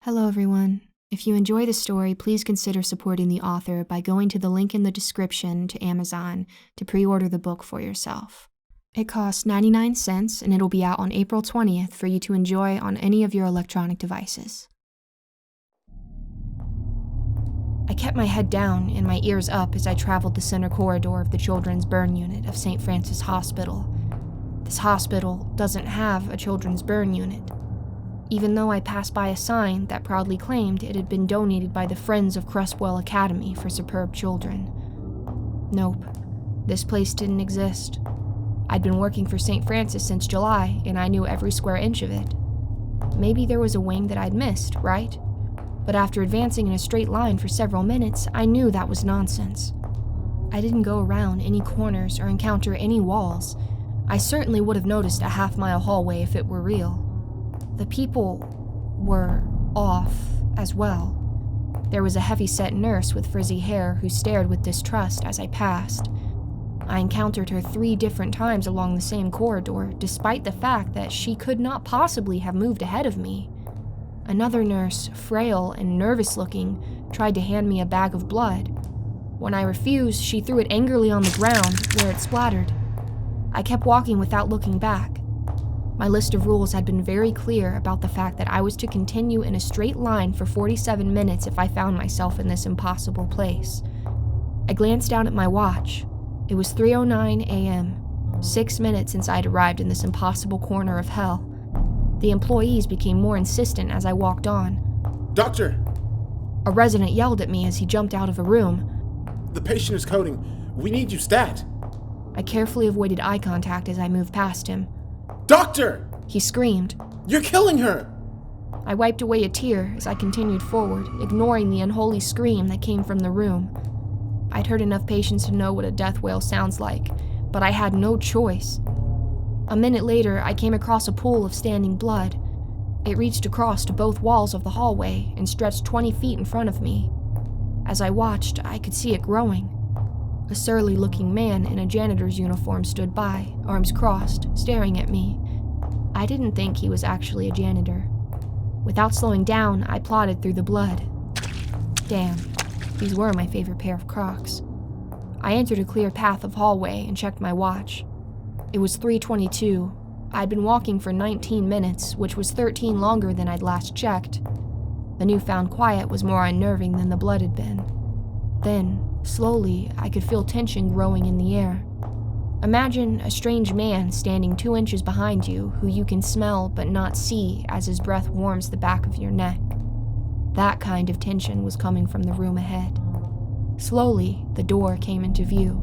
Hello, everyone. If you enjoy the story, please consider supporting the author by going to the link in the description to Amazon to pre-order the book for yourself. It costs 99 cents and it'll be out on April 20th for you to enjoy on any of your electronic devices. I kept my head down and my ears up as I traveled the center corridor of the children's burn unit of St. Francis Hospital. This hospital doesn't have a children's burn unit, even though I passed by a sign that proudly claimed it had been donated by the Friends of Cresswell Academy for superb children. Nope, this place didn't exist. I'd been working for St. Francis since July, and I knew every square inch of it. Maybe there was a wing that I'd missed, right? But after advancing in a straight line for several minutes, I knew that was nonsense. I didn't go around any corners or encounter any walls. I certainly would have noticed a half-mile hallway if it were real. The people were off as well. There was a heavy-set nurse with frizzy hair who stared with distrust as I passed. I encountered her 3 different times along the same corridor, despite the fact that she could not possibly have moved ahead of me. Another nurse, frail and nervous-looking, tried to hand me a bag of blood. When I refused, she threw it angrily on the ground, where it splattered. I kept walking without looking back. My list of rules had been very clear about the fact that I was to continue in a straight line for 47 minutes if I found myself in this impossible place. I glanced down at my watch. It was 3:09 a.m., 6 minutes since I'd arrived in this impossible corner of hell. The employees became more insistent as I walked on. Doctor! A resident yelled at me as he jumped out of a room. The patient is coding. We need you stat. I carefully avoided eye contact as I moved past him. Doctor! He screamed. You're killing her! I wiped away a tear as I continued forward, ignoring the unholy scream that came from the room. I'd heard enough patients to know what a death wail sounds like, but I had no choice. A minute later, I came across a pool of standing blood. It reached across to both walls of the hallway and stretched 20 feet in front of me. As I watched, I could see it growing. A surly-looking man in a janitor's uniform stood by, arms crossed, staring at me. I didn't think he was actually a janitor. Without slowing down, I plodded through the blood. Damn, these were my favorite pair of Crocs. I entered a clear path of hallway and checked my watch. It was 3:22. I'd been walking for 19 minutes, which was 13 longer than I'd last checked. The newfound quiet was more unnerving than the blood had been. Then, slowly, I could feel tension growing in the air. Imagine a strange man standing 2 inches behind you who you can smell but not see as his breath warms the back of your neck. That kind of tension was coming from the room ahead. Slowly, the door came into view.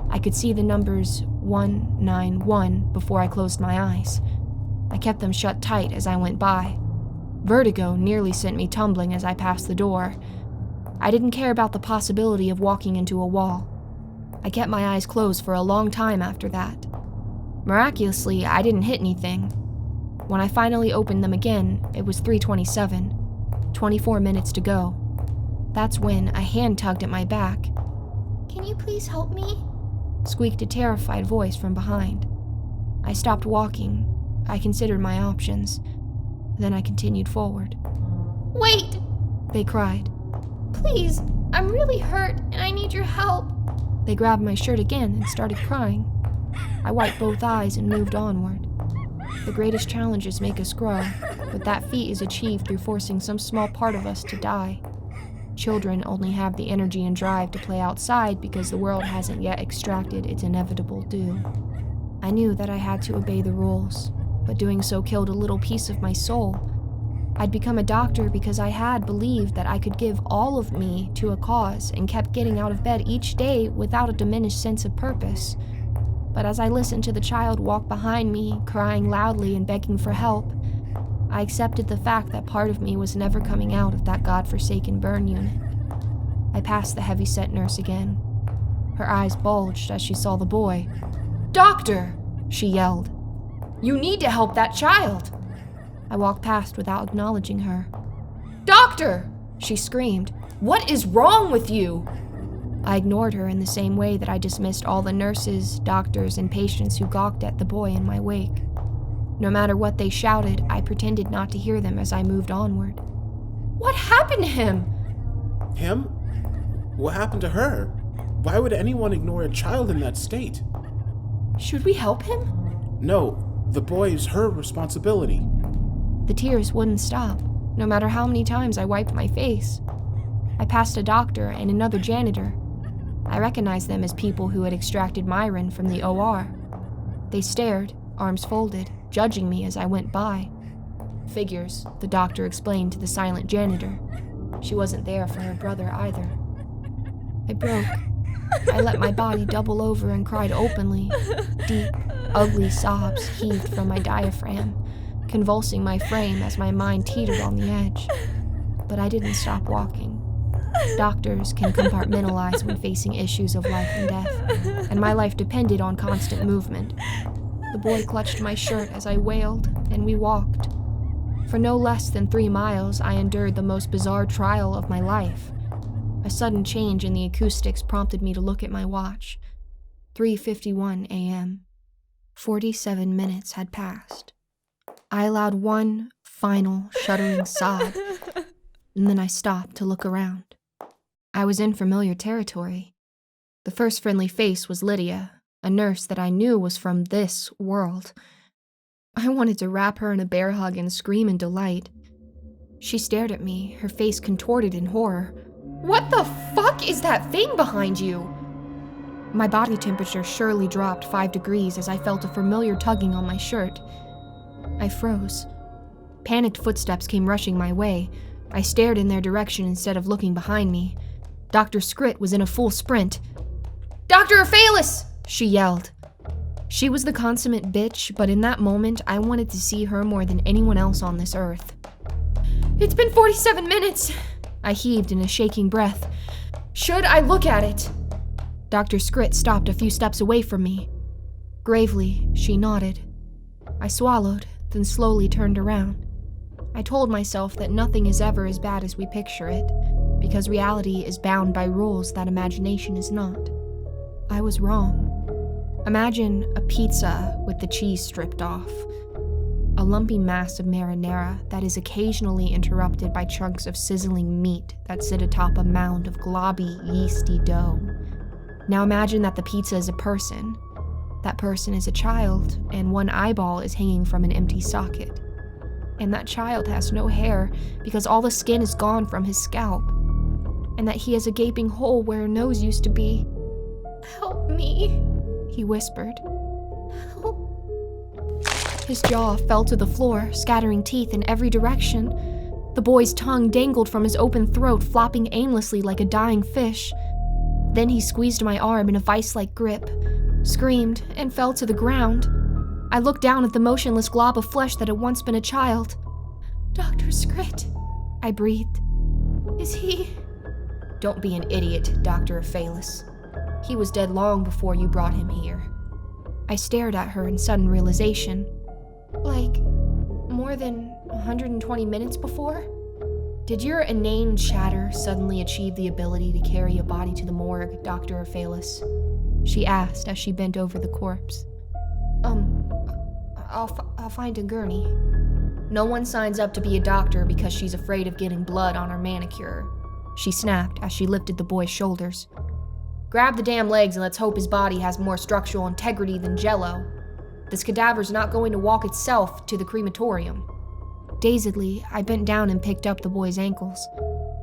I could see the numbers 191 before I closed my eyes. I kept them shut tight as I went by. Vertigo nearly sent me tumbling as I passed the door. I didn't care about the possibility of walking into a wall. I kept my eyes closed for a long time after that. Miraculously, I didn't hit anything. When I finally opened them again, it was 3:27, 24 minutes to go. That's when a hand tugged at my back. "Can you please help me?" squeaked a terrified voice from behind. I stopped walking. I considered my options. Then I continued forward. "Wait!" they cried. "Please, I'm really hurt and I need your help." They grabbed my shirt again and started crying. I wiped both eyes and moved onward. The greatest challenges make us grow, but that feat is achieved through forcing some small part of us to die. Children only have the energy and drive to play outside because the world hasn't yet extracted its inevitable due. I knew that I had to obey the rules, but doing so killed a little piece of my soul. I'd become a doctor because I had believed that I could give all of me to a cause and kept getting out of bed each day without a diminished sense of purpose. But as I listened to the child walk behind me, crying loudly and begging for help, I accepted the fact that part of me was never coming out of that godforsaken burn unit. I passed the heavy-set nurse again. Her eyes bulged as she saw the boy. "Doctor!" she yelled. "You need to help that child!" I walked past without acknowledging her. "Doctor!" she screamed. "What is wrong with you?" I ignored her in the same way that I dismissed all the nurses, doctors, and patients who gawked at the boy in my wake. No matter what they shouted, I pretended not to hear them as I moved onward. What happened to him? Him? What happened to her? Why would anyone ignore a child in that state? Should we help him? No, the boy is her responsibility. The tears wouldn't stop, no matter how many times I wiped my face. I passed a doctor and another janitor. I recognized them as people who had extracted Myron from the OR. They stared, arms folded, judging me as I went by. Figures, the doctor explained to the silent janitor. She wasn't there for her brother either. I broke. I let my body double over and cried openly. Deep, ugly sobs heaved from my diaphragm, convulsing my frame as my mind teetered on the edge. But I didn't stop walking. Doctors can compartmentalize when facing issues of life and death, and my life depended on constant movement. The boy clutched my shirt as I wailed, and we walked. For no less than 3 miles, I endured the most bizarre trial of my life. A sudden change in the acoustics prompted me to look at my watch. 3:51 a.m. 47 minutes had passed. I allowed one final shuddering sob, and then I stopped to look around. I was in familiar territory. The first friendly face was Lydia, a nurse that I knew was from this world. I wanted to wrap her in a bear hug and scream in delight. She stared at me, her face contorted in horror. What the fuck is that thing behind you? My body temperature surely dropped 5 degrees as I felt a familiar tugging on my shirt. I froze. Panicked footsteps came rushing my way. I stared in their direction instead of looking behind me. Dr. Scrit was in a full sprint. "Dr. Ophalis!" she yelled. She was the consummate bitch, but in that moment, I wanted to see her more than anyone else on this earth. "It's been 47 minutes!" I heaved in a shaking breath. "Should I look at it?" Dr. Scrit stopped a few steps away from me. Gravely, she nodded. I swallowed, then slowly turned around. I told myself that nothing is ever as bad as we picture it, because reality is bound by rules that imagination is not. I was wrong. Imagine a pizza with the cheese stripped off. A lumpy mass of marinara that is occasionally interrupted by chunks of sizzling meat that sit atop a mound of globby, yeasty dough. Now imagine that the pizza is a person. That person is a child, and one eyeball is hanging from an empty socket. And that child has no hair because all the skin is gone from his scalp. And that he has a gaping hole where a nose used to be. "Help me," he whispered. "Help." His jaw fell to the floor, scattering teeth in every direction. The boy's tongue dangled from his open throat, flopping aimlessly like a dying fish. Then he squeezed my arm in a vice-like grip, screamed, and fell to the ground. I looked down at the motionless glob of flesh that had once been a child. "Dr. Scrit," I breathed. "Is he—" "Don't be an idiot, Dr. Ophalis. He was dead long before you brought him here." I stared at her in sudden realization. "Like, more than 120 minutes before?" "Did your inane chatter suddenly achieve the ability to carry a body to the morgue, Dr. Ophalis?" she asked as she bent over the corpse. I'll find a gurney." "No one signs up to be a doctor because she's afraid of getting blood on her manicure," she snapped as she lifted the boy's shoulders. "Grab the damn legs and let's hope his body has more structural integrity than Jell-O. This cadaver's not going to walk itself to the crematorium." Dazedly, I bent down and picked up the boy's ankles.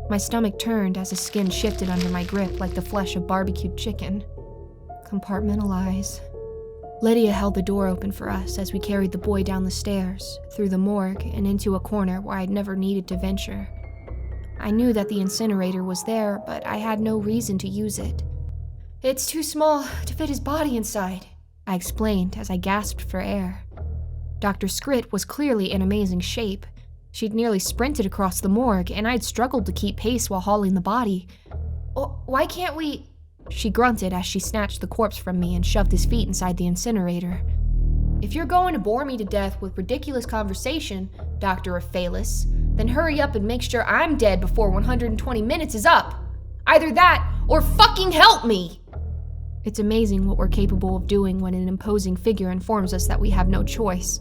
My stomach turned as the skin shifted under my grip like the flesh of barbecued chicken. Compartmentalize. Lydia held the door open for us as we carried the boy down the stairs, through the morgue, and into a corner where I'd never needed to venture. I knew that the incinerator was there, but I had no reason to use it. "It's too small to fit his body inside," I explained as I gasped for air. Dr. Scrit was clearly in amazing shape. She'd nearly sprinted across the morgue, and I'd struggled to keep pace while hauling the body. "Why can't we—" she grunted as she snatched the corpse from me and shoved his feet inside the incinerator. "If you're going to bore me to death with ridiculous conversation, Dr. Ophalis, then hurry up and make sure I'm dead before 120 minutes is up. Either that, or fucking help me!" It's amazing what we're capable of doing when an imposing figure informs us that we have no choice.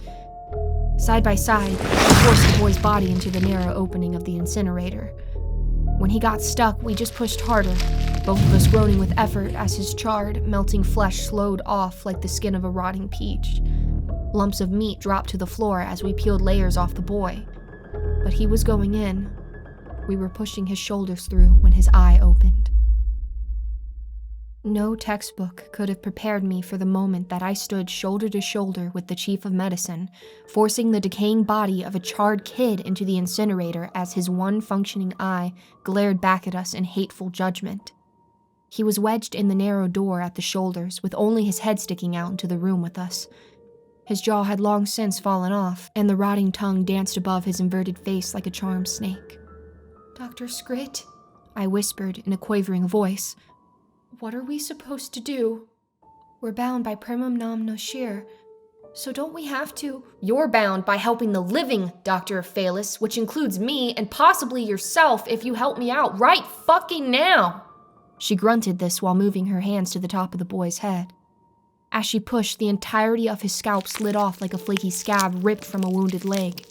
Side by side, we forced the boy's body into the narrow opening of the incinerator. When he got stuck, we just pushed harder, both of us groaning with effort as his charred, melting flesh slowed off like the skin of a rotting peach. Lumps of meat dropped to the floor as we peeled layers off the boy. But he was going in. We were pushing his shoulders through when his eye opened. No textbook could have prepared me for the moment that I stood shoulder to shoulder with the chief of medicine, forcing the decaying body of a charred kid into the incinerator as his one functioning eye glared back at us in hateful judgment. He was wedged in the narrow door at the shoulders, with only his head sticking out into the room with us. His jaw had long since fallen off, and the rotting tongue danced above his inverted face like a charmed snake. "Dr. Scrit," I whispered in a quavering voice. "What are we supposed to do? We're bound by primum non nocere, so don't we have to—" "You're bound by helping the living, Dr. Phalis, which includes me and possibly yourself if you help me out right fucking now." She grunted this while moving her hands to the top of the boy's head. As she pushed, the entirety of his scalp slid off like a flaky scab ripped from a wounded leg.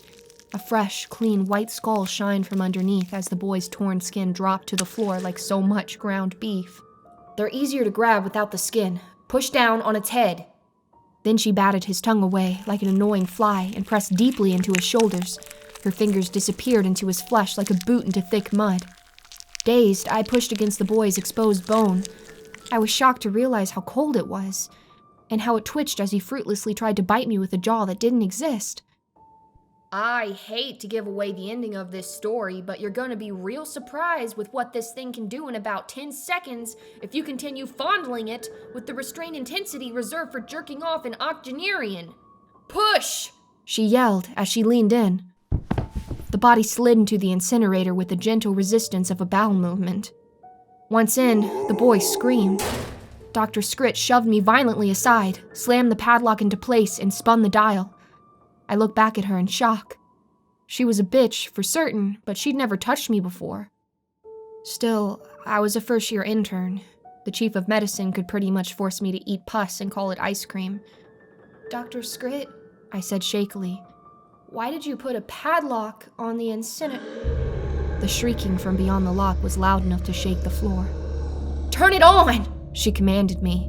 A fresh, clean white skull shined from underneath as the boy's torn skin dropped to the floor like so much ground beef. "They're easier to grab without the skin. Push down on its head." Then she batted his tongue away like an annoying fly and pressed deeply into his shoulders. Her fingers disappeared into his flesh like a boot into thick mud. Dazed, I pushed against the boy's exposed bone. I was shocked to realize how cold it was, and how it twitched as he fruitlessly tried to bite me with a jaw that didn't exist. "I hate to give away the ending of this story, but you're gonna be real surprised with what this thing can do in about 10 seconds if you continue fondling it with the restrained intensity reserved for jerking off in octogenarian. Push!" she yelled as she leaned in. The body slid into the incinerator with the gentle resistance of a bowel movement. Once in, the boy screamed. Dr. Scrit shoved me violently aside, slammed the padlock into place, and spun the dial. I looked back at her in shock. She was a bitch, for certain, but she'd never touched me before. Still, I was a first-year intern. The chief of medicine could pretty much force me to eat pus and call it ice cream. "Dr. Scrit," I said shakily, "why did you put a padlock on the incinerator?" The shrieking from beyond the lock was loud enough to shake the floor. "Turn it on!" she commanded me.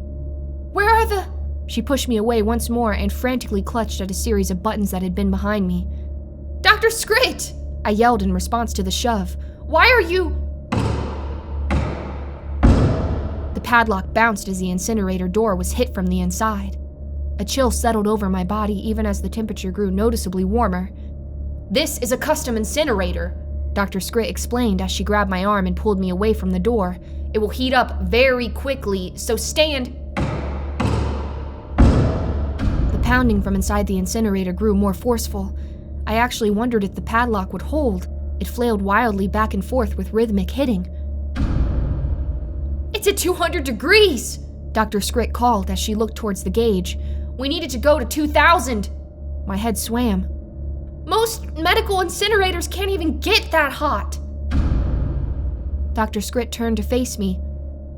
"Where are the—" She pushed me away once more and frantically clutched at a series of buttons that had been behind me. "Dr. Scrit!" I yelled in response to the shove. "Why are you—" The padlock bounced as the incinerator door was hit from the inside. A chill settled over my body even as the temperature grew noticeably warmer. "This is a custom incinerator," Dr. Scrit explained as she grabbed my arm and pulled me away from the door. "It will heat up very quickly, so stand—" The pounding from inside the incinerator grew more forceful. I actually wondered if the padlock would hold. It flailed wildly back and forth with rhythmic hitting. "It's at 200 degrees!" Dr. Scrit called as she looked towards the gauge. "We need it to go to 2,000. My head swam. "Most medical incinerators can't even get that hot." Dr. Scrit turned to face me.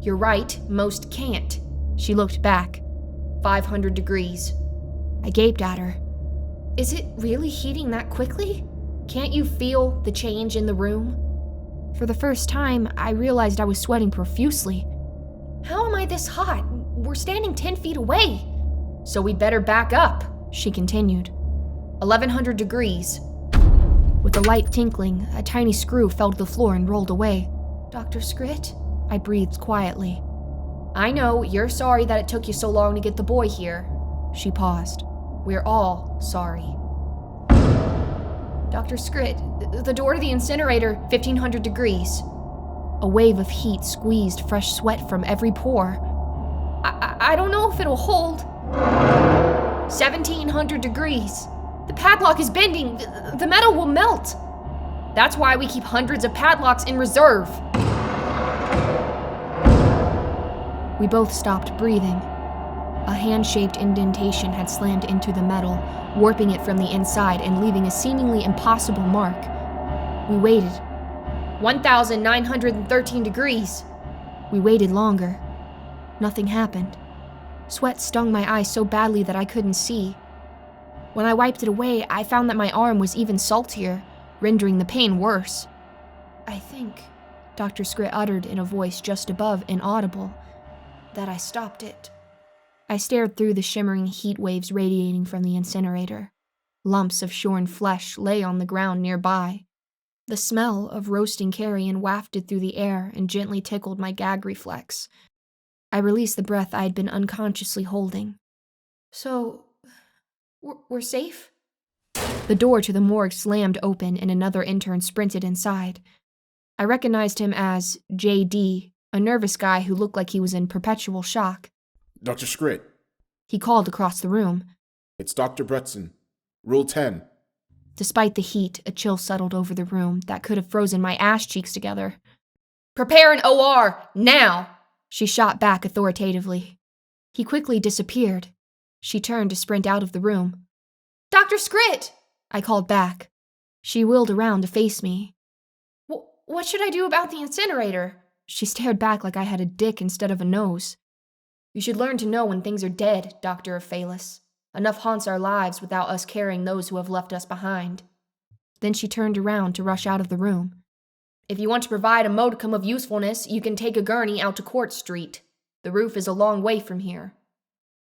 "You're right, most can't." She looked back. 500 degrees. I gaped at her. "Is it really heating that quickly? Can't you feel the change in the room?" For the first time, I realized I was sweating profusely. "How am I this hot? We're standing 10 feet away." "So we'd better back up," she continued. 1100 degrees. With a light tinkling, a tiny screw fell to the floor and rolled away. "Dr. Scrit?" I breathed quietly. "I know, you're sorry that it took you so long to get the boy here." She paused. "We're all sorry." "Dr. Scrit, the door to the incinerator, 1500 degrees. A wave of heat squeezed fresh sweat from every pore. I don't know if it'll hold." 1700 degrees. "The padlock is bending. The metal will melt." "That's why we keep hundreds of padlocks in reserve." We both stopped breathing. A hand-shaped indentation had slammed into the metal, warping it from the inside and leaving a seemingly impossible mark. We waited. 1913 degrees. We waited longer. Nothing happened. Sweat stung my eyes so badly that I couldn't see. When I wiped it away, I found that my arm was even saltier, rendering the pain worse. I think, Dr. Scrit uttered in a voice just above inaudible, that I stopped it. I stared through the shimmering heat waves radiating from the incinerator. Lumps of shorn flesh lay on the ground nearby. The smell of roasting carrion wafted through the air and gently tickled my gag reflex. I released the breath I had been unconsciously holding. So, we're safe? The door to the morgue slammed open and another intern sprinted inside. I recognized him as J.D., a nervous guy who looked like he was in perpetual shock. Dr. Scrit. He called across the room. It's Dr. Brutson. Rule 10. Despite the heat, a chill settled over the room that could have frozen my ass cheeks together. Prepare an OR, now! She shot back authoritatively. He quickly disappeared. She turned to sprint out of the room. Dr. Scrit! I called back. She wheeled around to face me. What should I do about the incinerator? She stared back like I had a dick instead of a nose. You should learn to know when things are dead, Doctor of Phalus. Enough haunts our lives without us carrying those who have left us behind. Then she turned around to rush out of the room. If you want to provide a modicum of usefulness, you can take a gurney out to Court Street. The roof is a long way from here.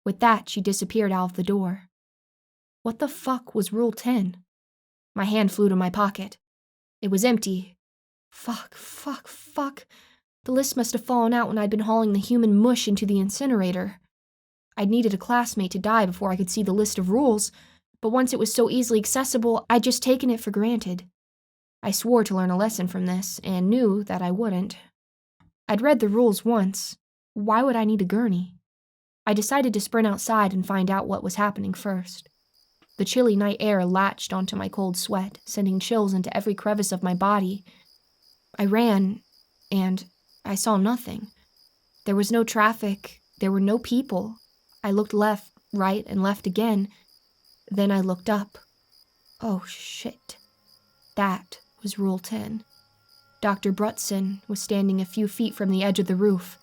With that, she disappeared out of the door. What the fuck was Rule 10? My hand flew to my pocket. It was empty. Fuck. The list must have fallen out when I'd been hauling the human mush into the incinerator. I'd needed a classmate to die before I could see the list of rules, but once it was so easily accessible, I'd just taken it for granted. I swore to learn a lesson from this, and knew that I wouldn't. I'd read the rules once. Why would I need a gurney? I decided to sprint outside and find out what was happening first. The chilly night air latched onto my cold sweat, sending chills into every crevice of my body. I ran, and I saw nothing. There was no traffic. There were no people. I looked left, right, and left again. Then I looked up. Oh, shit. That was Rule 10. Dr. Brutson was standing a few feet from the edge of the roof.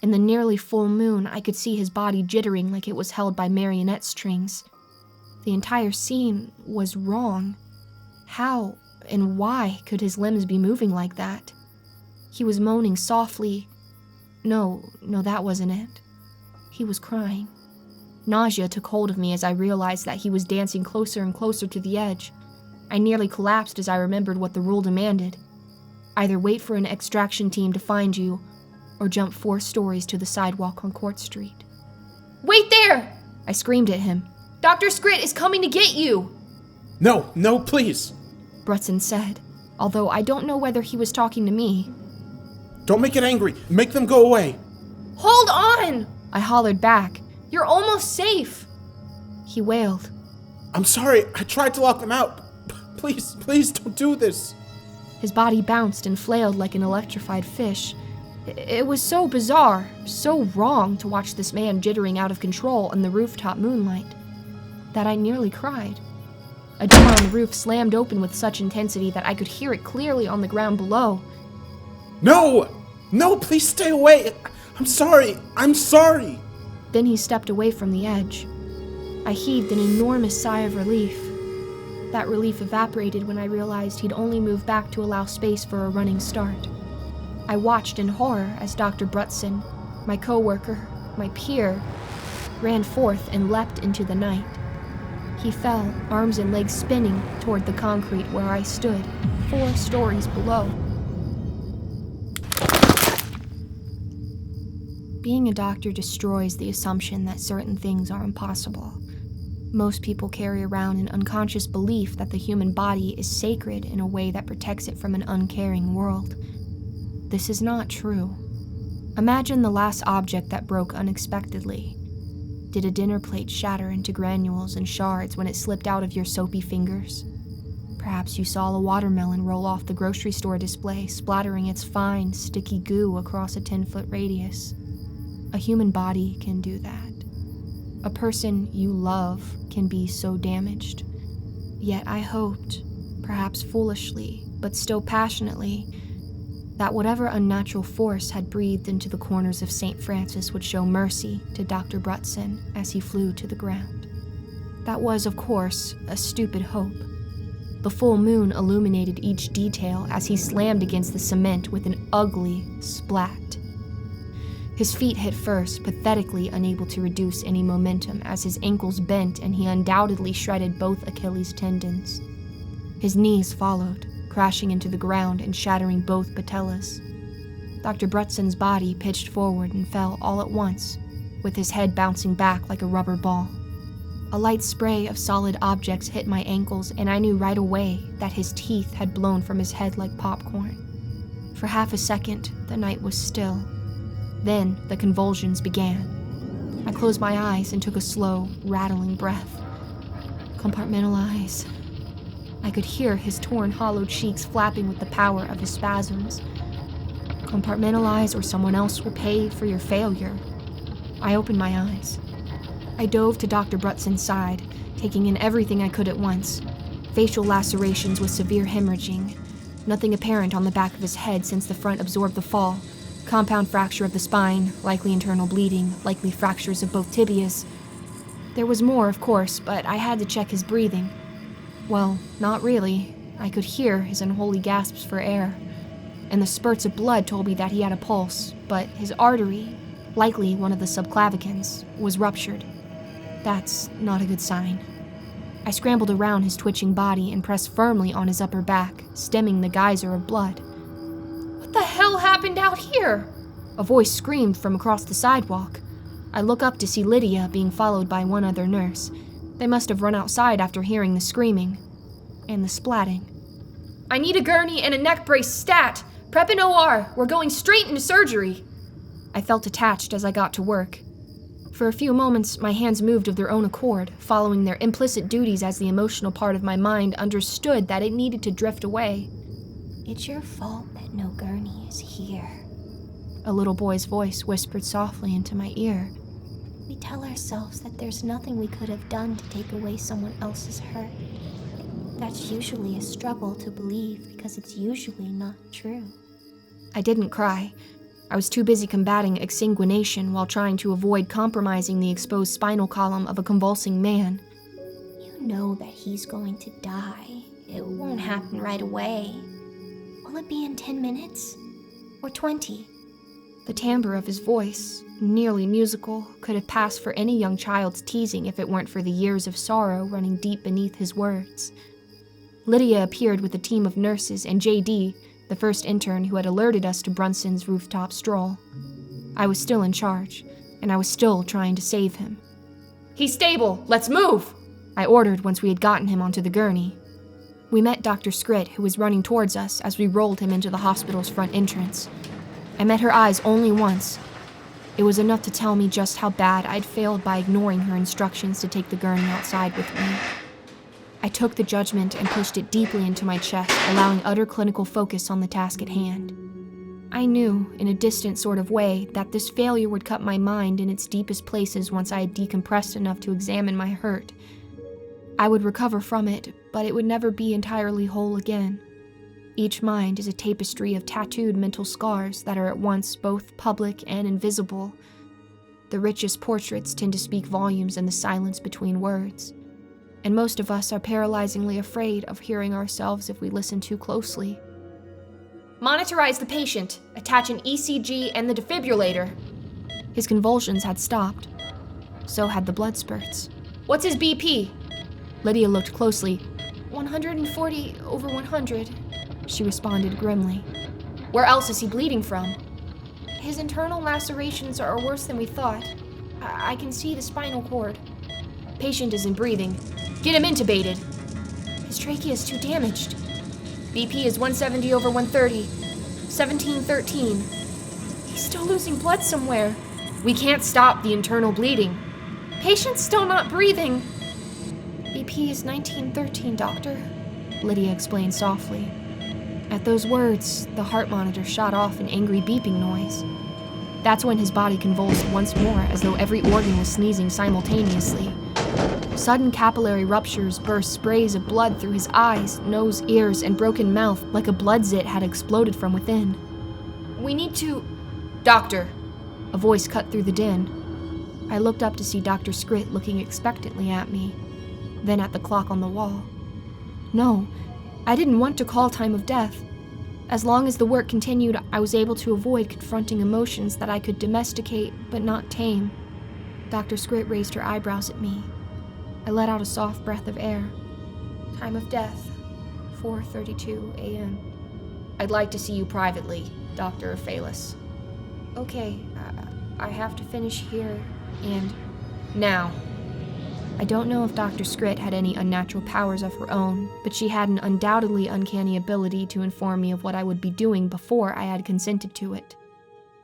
In the nearly full moon, I could see his body jittering like it was held by marionette strings. The entire scene was wrong. How and why could his limbs be moving like that? He was moaning softly. No, that wasn't it. He was crying. Nausea took hold of me as I realized that he was dancing closer and closer to the edge. I nearly collapsed as I remembered what the rule demanded. Either wait for an extraction team to find you, or jump 4 stories to the sidewalk on Court Street. Wait there! I screamed at him. Dr. Scrit is coming to get you! No, please! Brutson said, although I don't know whether he was talking to me. Don't make it angry. Make them go away. Hold on! I hollered back. You're almost safe! He wailed. I'm sorry. I tried to lock them out. Please don't do this. His body bounced and flailed like an electrified fish. It was so bizarre, so wrong to watch this man jittering out of control in the rooftop moonlight, that I nearly cried. A door on the roof slammed open with such intensity that I could hear it clearly on the ground below. No, please stay away. I'm sorry. Then he stepped away from the edge. I heaved an enormous sigh of relief. That relief evaporated when I realized he'd only moved back to allow space for a running start. I watched in horror as Dr. Brutson, my co-worker, my peer, ran forth and leapt into the night. He fell, arms and legs spinning, toward the concrete where I stood, 4 stories below. Being a doctor destroys the assumption that certain things are impossible. Most people carry around an unconscious belief that the human body is sacred in a way that protects it from an uncaring world. This is not true. Imagine the last object that broke unexpectedly. Did a dinner plate shatter into granules and shards when it slipped out of your soapy fingers? Perhaps you saw a watermelon roll off the grocery store display, splattering its fine, sticky goo across a 10-foot radius. A human body can do that. A person you love can be so damaged. Yet I hoped, perhaps foolishly, but still passionately, that whatever unnatural force had breathed into the corners of St. Francis would show mercy to Dr. Brutson as he flew to the ground. That was, of course, a stupid hope. The full moon illuminated each detail as he slammed against the cement with an ugly splat. His feet hit first, pathetically unable to reduce any momentum as his ankles bent and he undoubtedly shredded both Achilles tendons. His knees followed, crashing into the ground and shattering both patellas. Dr. Brutson's body pitched forward and fell all at once, with his head bouncing back like a rubber ball. A light spray of solid objects hit my ankles, and I knew right away that his teeth had blown from his head like popcorn. For half a second, the night was still. Then the convulsions began. I closed my eyes and took a slow, rattling breath. Compartmentalize. I could hear his torn, hollow cheeks flapping with the power of his spasms. Compartmentalize or someone else will pay for your failure. I opened my eyes. I dove to Dr. Brutson's side, taking in everything I could at once. Facial lacerations with severe hemorrhaging. Nothing apparent on the back of his head since the front absorbed the fall. Compound fracture of the spine, likely internal bleeding, likely fractures of both tibias. There was more, of course, but I had to check his breathing. Well, not really. I could hear his unholy gasps for air. And the spurts of blood told me that he had a pulse, but his artery, likely one of the subclavicans, was ruptured. That's not a good sign. I scrambled around his twitching body and pressed firmly on his upper back, stemming the geyser of blood. "What the hell happened out here?" A voice screamed from across the sidewalk. I look up to see Lydia being followed by one other nurse. They must have run outside after hearing the screaming. And the splatting. "I need a gurney and a neck brace stat! Prep and OR! We're going straight into surgery!" I felt attached as I got to work. For a few moments, my hands moved of their own accord, following their implicit duties as the emotional part of my mind understood that it needed to drift away. "It's your fault that no gurney is here," a little boy's voice whispered softly into my ear. "We tell ourselves that there's nothing we could have done to take away someone else's hurt. That's usually a struggle to believe because it's usually not true." I didn't cry. I was too busy combating exsanguination while trying to avoid compromising the exposed spinal column of a convulsing man. "You know that he's going to die. It won't happen right away. Will it be in 10 minutes? Or 20? The timbre of his voice, nearly musical, could have passed for any young child's teasing if it weren't for the years of sorrow running deep beneath his words. Lydia appeared with a team of nurses and J.D., the first intern who had alerted us to Brunson's rooftop stroll. I was still in charge, and I was still trying to save him. "He's stable! Let's move!" I ordered once we had gotten him onto the gurney. We met Dr. Scrit, who was running towards us as we rolled him into the hospital's front entrance. I met her eyes only once. It was enough to tell me just how bad I'd failed by ignoring her instructions to take the gurney outside with me. I took the judgment and pushed it deeply into my chest, allowing utter clinical focus on the task at hand. I knew, in a distant sort of way, that this failure would cut my mind in its deepest places once I had decompressed enough to examine my hurt. I would recover from it, but it would never be entirely whole again. Each mind is a tapestry of tattooed mental scars that are at once both public and invisible. The richest portraits tend to speak volumes in the silence between words. And most of us are paralyzingly afraid of hearing ourselves if we listen too closely. "Monitorize the patient. Attach an ECG and the defibrillator." His convulsions had stopped. So had the blood spurts. "What's his BP?" Lydia looked closely. 140 over 100, she responded grimly. "Where else is he bleeding from?" "His internal lacerations are worse than we thought. I can see the spinal cord." "Patient isn't breathing. Get him intubated." "His trachea is too damaged." "BP is 170 over 130. 1713. He's still losing blood somewhere." "We can't stop the internal bleeding." "Patient's still not breathing." "BP is 1913, doctor," Lydia explained softly. At those words, the heart monitor shot off an angry beeping noise. That's when his body convulsed once more, as though every organ was sneezing simultaneously. Sudden capillary ruptures burst sprays of blood through his eyes, nose, ears, and broken mouth like a blood zit had exploded from within. "We need to—" "Doctor!" A voice cut through the din. I looked up to see Dr. Scrit looking expectantly at me. then at the clock on the wall. No, I didn't want to call time of death. As long as the work continued, I was able to avoid confronting emotions that I could domesticate but not tame. Dr. Scrit raised her eyebrows at me. I let out a soft breath of air. Time of death, 4:32 a.m. I'd like to see you privately, Dr. Phalis. Okay, I have to finish here, and now. I don't know if Dr. Scrit had any unnatural powers of her own, but she had an undoubtedly uncanny ability to inform me of what I would be doing before I had consented to it.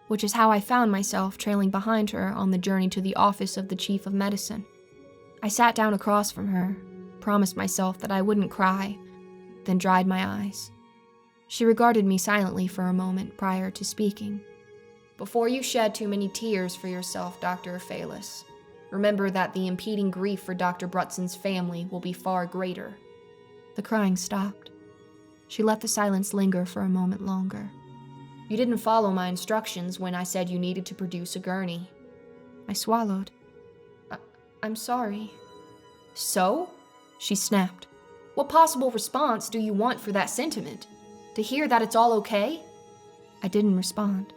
Which is how I found myself trailing behind her on the journey to the office of the Chief of Medicine. I sat down across from her, promised myself that I wouldn't cry, then dried my eyes. She regarded me silently for a moment prior to speaking. Before you shed too many tears for yourself, Dr. Phalis, remember that the impeding grief for Dr. Brutson's family will be far greater. The crying stopped. She let the silence linger for a moment longer. You didn't follow my instructions when I said you needed to produce a gurney. I swallowed. I'm sorry. So? She snapped. What possible response do you want for that sentiment? To hear that it's all okay? I didn't respond.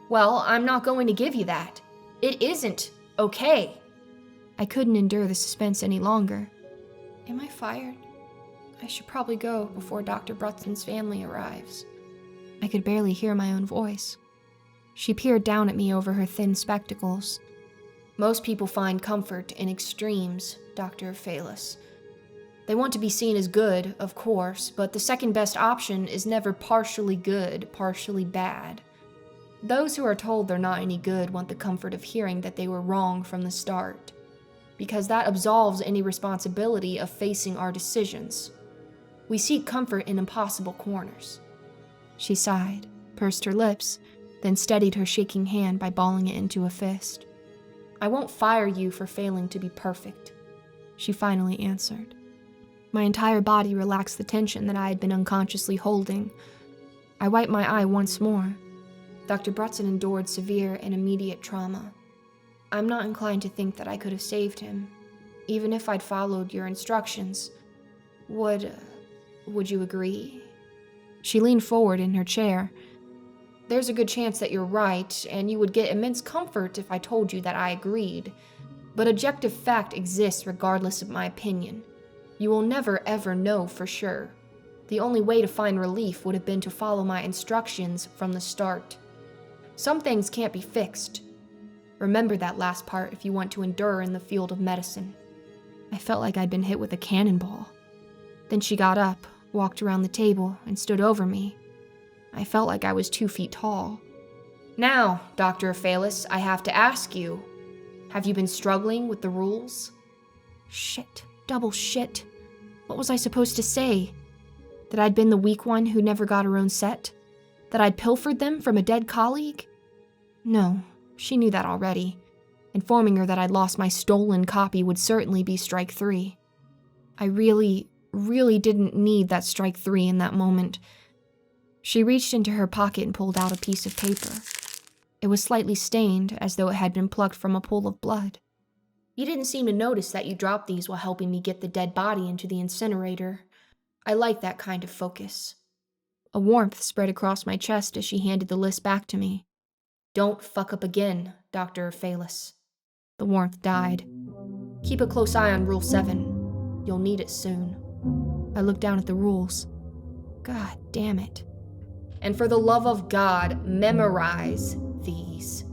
Well, I'm not going to give you that. It isn't okay. I couldn't endure the suspense any longer. Am I fired? I should probably go before Dr. Brutson's family arrives. I could barely hear my own voice. She peered down at me over her thin spectacles. Most people find comfort in extremes, Dr. Phalis. They want to be seen as good, of course, but the second best option is never partially good, partially bad. Those who are told they're not any good want the comfort of hearing that they were wrong from the start, because that absolves any responsibility of facing our decisions. We seek comfort in impossible corners. She sighed, pursed her lips, then steadied her shaking hand by balling it into a fist. I won't fire you for failing to be perfect, she finally answered. My entire body relaxed the tension that I had been unconsciously holding. I wiped my eye once more. Dr. Brutson endured severe and immediate trauma. I'm not inclined to think that I could have saved him, even if I'd followed your instructions. Would you agree? She leaned forward in her chair. There's a good chance that you're right, and you would get immense comfort if I told you that I agreed. But objective fact exists regardless of my opinion. You will never ever know for sure. The only way to find relief would have been to follow my instructions from the start. Some things can't be fixed. Remember that last part if you want to endure in the field of medicine. I felt like I'd been hit with a cannonball. Then she got up, walked around the table, and stood over me. I felt like I was 2 feet tall. Now, Dr. Phalis, I have to ask you, have you been struggling with the rules? Shit. Double shit. What was I supposed to say? That I'd been the weak one who never got her own set? That I'd pilfered them from a dead colleague? No, she knew that already. Informing her that I'd lost my stolen copy would certainly be strike 3. I really didn't need that strike 3 in that moment. She reached into her pocket and pulled out a piece of paper. It was slightly stained, as though it had been plucked from a pool of blood. You didn't seem to notice that you dropped these while helping me get the dead body into the incinerator. I like that kind of focus. A warmth spread across my chest as she handed the list back to me. Don't fuck up again, Dr. Phalis. The warmth died. Keep a close eye on Rule 7. You'll need it soon. I looked down at the rules. God damn it. And for the love of God, memorize these.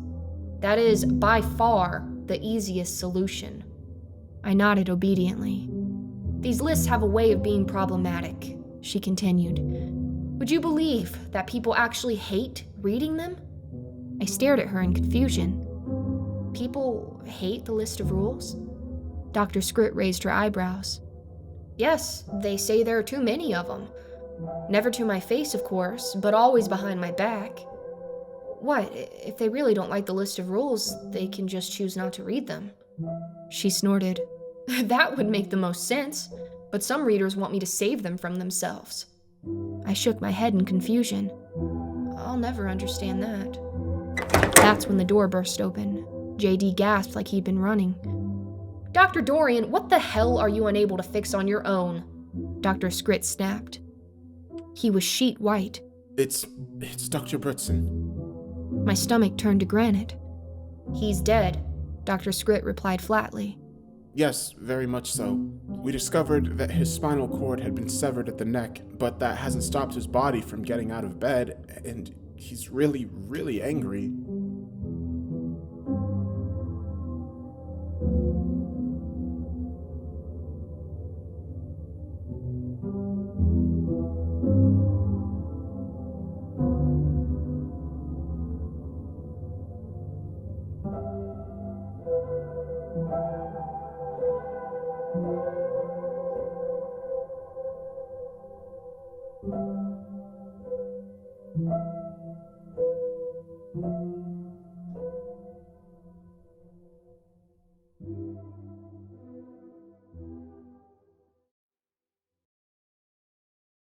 That is, by far, the easiest solution. I nodded obediently. These lists have a way of being problematic, she continued. Would you believe that people actually hate reading them? I stared at her in confusion. People hate the list of rules? Dr. Scrit raised her eyebrows. Yes, they say there are too many of them. Never to my face, of course, but always behind my back. What, if they really don't like the list of rules, they can just choose not to read them? She snorted. That would make the most sense, but some readers want me to save them from themselves. I shook my head in confusion. I'll never understand that. That's when the door burst open. JD gasped like he'd been running. Dr. Dorian, what the hell are you unable to fix on your own? Dr. Scrit snapped. He was sheet white. It's Dr. Britson. My stomach turned to granite. He's dead, Dr. Scrit replied flatly. Yes, very much so. We discovered that his spinal cord had been severed at the neck, but that hasn't stopped his body from getting out of bed, and he's really, really angry.